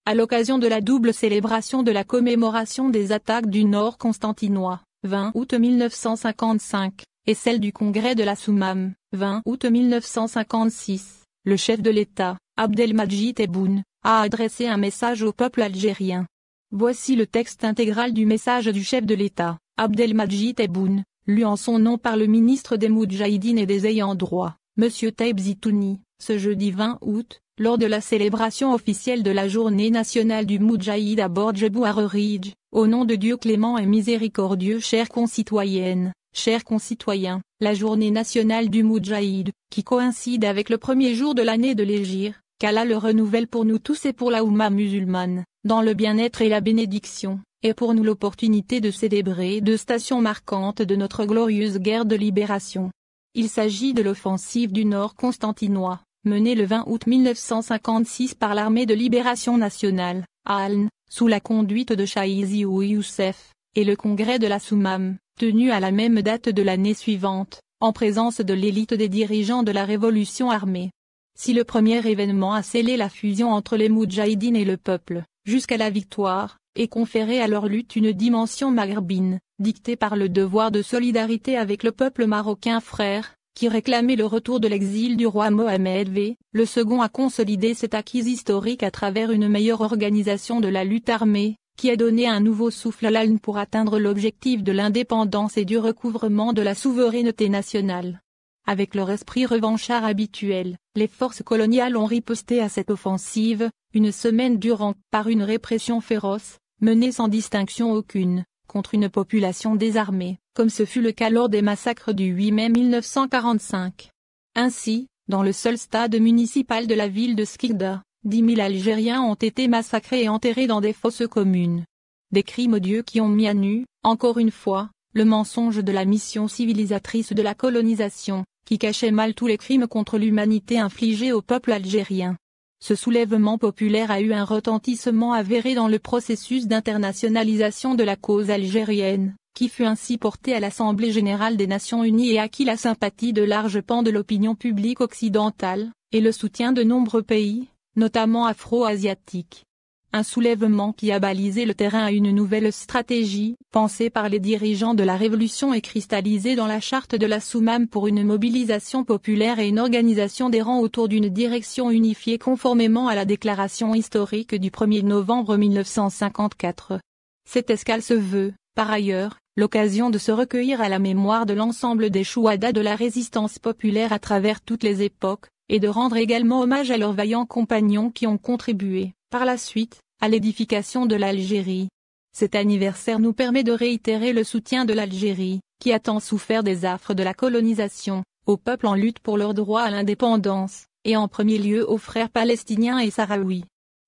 à l'occasion de la double célébration de la commémoration des attaques du Nord constantinois, 20 août 1955, et celle du congrès de la Soummam, 20 août 1956, le chef de l'État, Abdelmadjid Tebboune, a adressé un message au peuple algérien. Voici le texte intégral du message du chef de l'État, Abdelmadjid Tebboune, lu en son nom par le ministre des Moudjahidines et des Ayants droit, M. Taïb Zitouni, ce jeudi 20 août, lors de la célébration officielle de la Journée nationale du Moudjahid à Bordjebou-Arridj, au nom de Dieu clément et miséricordieux. Chères concitoyennes, chers concitoyens, la Journée nationale du Moudjahid, qui coïncide avec le premier jour de l'année de l'Hégire, qu'Allah le renouvelle pour nous tous et pour la Oumma musulmane, dans le bien-être et la bénédiction, et pour nous l'opportunité de célébrer deux stations marquantes de notre glorieuse guerre de libération. Il s'agit de l'offensive du Nord constantinois, menée le 20 août 1956 par l'Armée de libération nationale, ALN, sous la conduite de Chaïziou Youssef, et le congrès de la Soummam, tenu à la même date de l'année suivante, en présence de l'élite des dirigeants de la révolution armée. Si le premier événement a scellé la fusion entre les Moudjahidines et le peuple, jusqu'à la victoire, et conféré à leur lutte une dimension maghrébine, dictée par le devoir de solidarité avec le peuple marocain frère, qui réclamait le retour de l'exil du roi Mohamed V, le second a consolidé cette acquise historique à travers une meilleure organisation de la lutte armée, qui a donné un nouveau souffle à l'ALN pour atteindre l'objectif de l'indépendance et du recouvrement de la souveraineté nationale. Avec leur esprit revanchard habituel, les forces coloniales ont riposté à cette offensive, une semaine durant, par une répression féroce, menée sans distinction aucune, contre une population désarmée, comme ce fut le cas lors des massacres du 8 mai 1945. Ainsi, dans le seul stade municipal de la ville de Skikda, 10 000 Algériens ont été massacrés et enterrés dans des fosses communes. Des crimes odieux qui ont mis à nu, encore une fois, le mensonge de la mission civilisatrice de la colonisation, qui cachait mal tous les crimes contre l'humanité infligés au peuple algérien. Ce soulèvement populaire a eu un retentissement avéré dans le processus d'internationalisation de la cause algérienne, qui fut ainsi porté à l'Assemblée générale des Nations unies et acquis la sympathie de larges pans de l'opinion publique occidentale, et le soutien de nombreux pays, notamment afro-asiatiques. Un soulèvement qui a balisé le terrain à une nouvelle stratégie, pensée par les dirigeants de la Révolution et cristallisée dans la charte de la Soummam pour une mobilisation populaire et une organisation des rangs autour d'une direction unifiée conformément à la déclaration historique du 1er novembre 1954. Cette escale se veut, par ailleurs, l'occasion de se recueillir à la mémoire de l'ensemble des chouhadas de la résistance populaire à travers toutes les époques, et de rendre également hommage à leurs vaillants compagnons qui ont contribué, par la suite, à l'édification de l'Algérie. Cet anniversaire nous permet de réitérer le soutien de l'Algérie, qui a tant souffert des affres de la colonisation, aux peuples en lutte pour leur droit à l'indépendance, et en premier lieu aux frères palestiniens et sahraouis.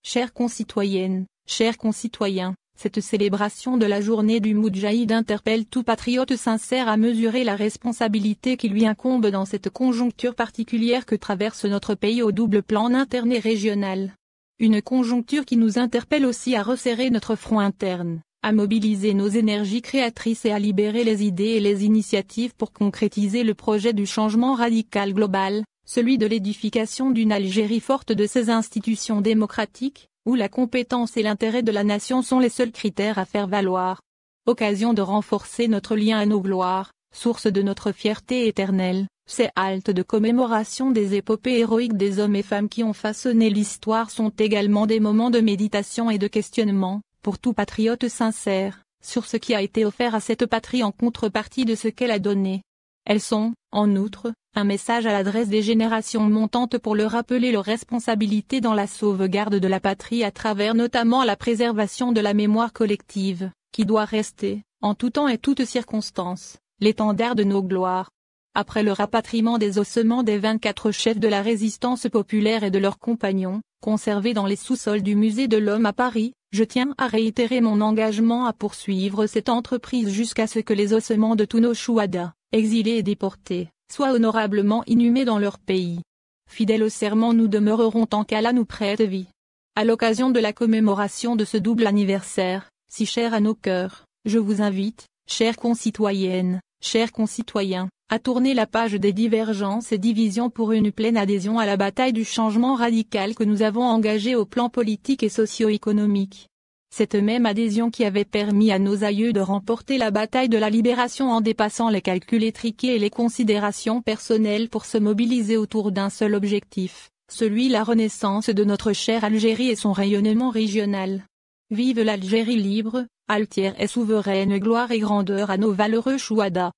Chères concitoyennes, chers concitoyens, cette célébration de la journée du Moudjahid interpelle tout patriote sincère à mesurer la responsabilité qui lui incombe dans cette conjoncture particulière que traverse notre pays au double plan interne et régional. Une conjoncture qui nous interpelle aussi à resserrer notre front interne, à mobiliser nos énergies créatrices et à libérer les idées et les initiatives pour concrétiser le projet du changement radical global, celui de l'édification d'une Algérie forte de ses institutions démocratiques, où la compétence et l'intérêt de la nation sont les seuls critères à faire valoir. Occasion de renforcer notre lien à nos gloires, source de notre fierté éternelle. Ces haltes de commémoration des épopées héroïques des hommes et femmes qui ont façonné l'histoire sont également des moments de méditation et de questionnement, pour tout patriote sincère, sur ce qui a été offert à cette patrie en contrepartie de ce qu'elle a donné. Elles sont, en outre, un message à l'adresse des générations montantes pour leur rappeler leurs responsabilités dans la sauvegarde de la patrie à travers notamment la préservation de la mémoire collective, qui doit rester, en tout temps et toutes circonstances, l'étendard de nos gloires. Après le rapatriement des ossements des 24 chefs de la résistance populaire et de leurs compagnons, conservés dans les sous-sols du Musée de l'Homme à Paris, je tiens à réitérer mon engagement à poursuivre cette entreprise jusqu'à ce que les ossements de tous nos chouhadas, exilés et déportés, soient honorablement inhumés dans leur pays. Fidèles au serment, nous demeurerons tant qu'Allah nous prête vie. À l'occasion de la commémoration de ce double anniversaire, si cher à nos cœurs, je vous invite, chères concitoyennes, chers concitoyens, a tourné la page des divergences et divisions pour une pleine adhésion à la bataille du changement radical que nous avons engagée au plan politique et socio-économique. Cette même adhésion qui avait permis à nos aïeux de remporter la bataille de la libération en dépassant les calculs étriqués et les considérations personnelles pour se mobiliser autour d'un seul objectif, celui la renaissance de notre chère Algérie et son rayonnement régional. Vive l'Algérie libre, altière et souveraine, gloire et grandeur à nos valeureux chouhadas.